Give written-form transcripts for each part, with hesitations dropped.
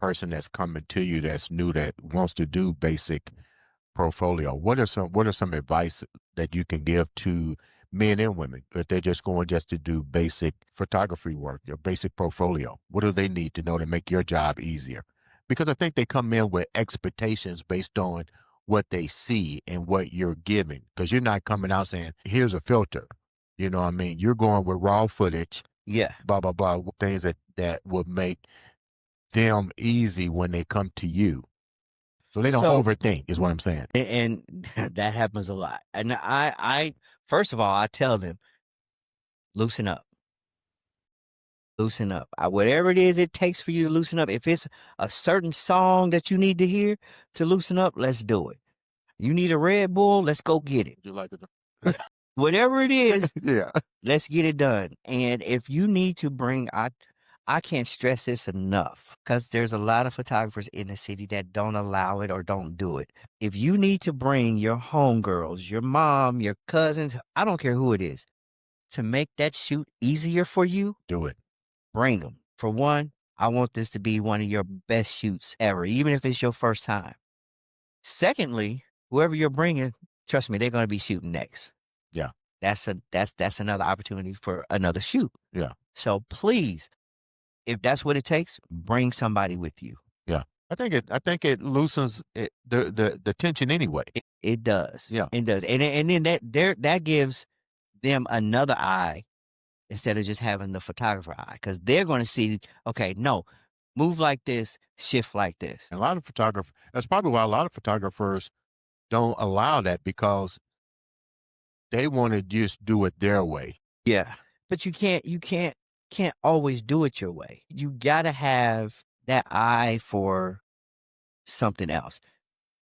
person that's coming to you that's new that wants to do basic portfolio, what are some advice that you can give to men and women if they're just going just to do basic photography work, your basic portfolio? What do they need to know to make your job easier? Because I think they come in with expectations based on what they see and what you're giving. Because you're not coming out saying, here's a filter. You know what I mean? You're going with raw footage, Yeah. blah, blah, blah, things that would make them easy when they come to you. So they don't So, overthink is what I'm saying. and that happens a lot. And first of all, I tell them, loosen up, loosen up. Whatever it is it takes for you to loosen up. If it's a certain song that you need to hear to loosen up, let's do it. You need a Red Bull, let's go get it. You like it? Whatever it is, Yeah. let's get it done. And if you need to bring, I can't stress this enough because there's a lot of photographers in the city that don't allow it or don't do it. If you need to bring your homegirls, your mom, your cousins, I don't care who it is, to make that shoot easier for you, Do it. bring them. For one, I want this to be one of your best shoots ever, even if it's your first time. Secondly, whoever you're bringing, trust me, they're going to be shooting next. Yeah. That's another opportunity for another shoot. Yeah. So please, if that's what it takes, bring somebody with you. Yeah. I think it loosens the tension anyway. It does. Yeah. It does. And then that gives them another eye instead of just having the photographer eye, because they're going to see, okay, no, move like this, shift like this. And a lot of photographers, that's probably why a lot of photographers don't allow that, because they want to just do it their way. Yeah. But you can't always do it your way. You got to have that eye for something else,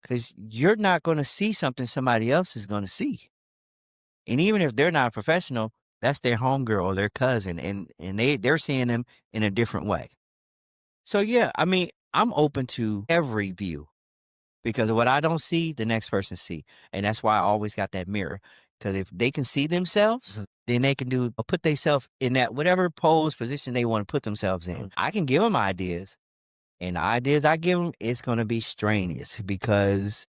because you're not going to see something somebody else is going to see. And even if they're not a professional, that's their homegirl or their cousin, and they're seeing them in a different way. So yeah, I mean, I'm open to every view, because what I don't see, the next person see. And that's why I always got that mirror. Because if they can see themselves, then they can put themselves in that whatever pose position they want to put themselves in. I can give them ideas, and the ideas I give them, it's going to be strenuous because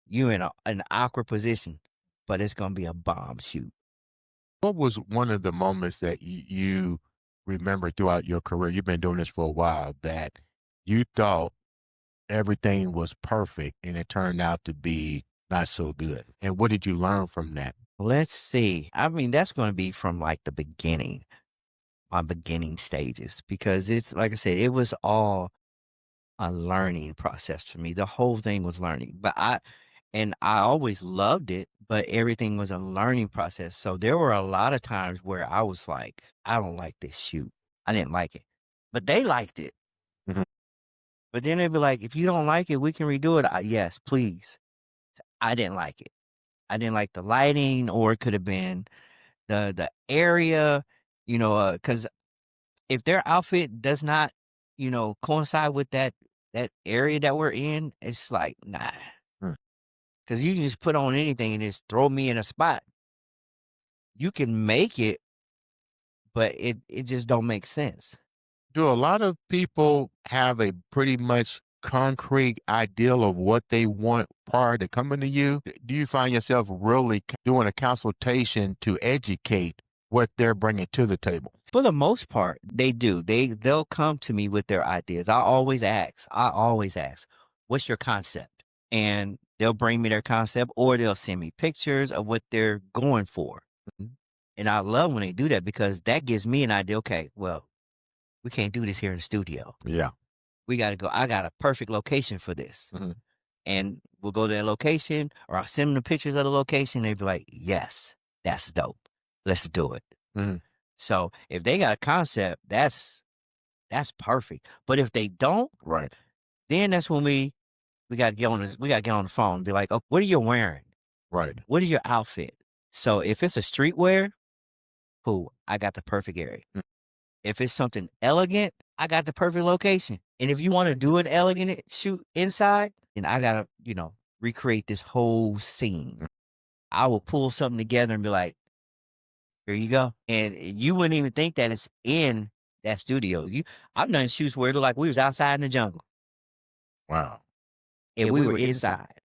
you're in an awkward position, but it's going to be a bomb shoot. What was one of the moments that you remember throughout your career? You've been doing this for a while, that you thought everything was perfect and it turned out to be not so good. And what did you learn from that? Let's see. I mean, that's going to be from like the beginning, my beginning stages, because it's like I said, it was all a learning process for me. The whole thing was learning, but I always loved it, but everything was a learning process. So there were a lot of times where I was like, I don't like this shoot. I didn't like it, but they liked it. Mhm. But then they'd be like, if you don't like it, we can redo it. Yes, please. I didn't like it. I didn't like the lighting, or it could have been the area, because if their outfit does not, coincide with that area that we're in, it's like, nah. Hmm. Because you can just put on anything and just throw me in a spot. You can make it, but it just don't make sense. Do a lot of people have a pretty much concrete ideal of what they want prior to coming to you? Do you find yourself really doing a consultation to educate what they're bringing to the table? For the most part, they do. They'll come to me with their ideas. I always ask, what's your concept? And they'll bring me their concept, or they'll send me pictures of what they're going for. Mhm. And I love when they do that, because that gives me an idea. Okay, well, we can't do this here in the studio. Yeah. We got to go. I got a perfect location for this. Mhm. And we'll go to that location, or I'll send them the pictures of the location. They'd be like, yes, that's dope. Let's do it. Mhm. So if they got a concept, that's perfect. But if they don't, Right. then that's when we got to get on this. We got to get on the phone and be like, oh, what are you wearing? Right. What is your outfit? So if it's a streetwear, cool, I got the perfect area. Mm. If it's something elegant, I got the perfect location. And if you want to do an elegant shoot inside, then I got to, recreate this whole scene. I will pull something together and be like, here you go. And you wouldn't even think that it's in that studio. I've done shoots where it looked like we was outside in the jungle. Wow. and we were inside.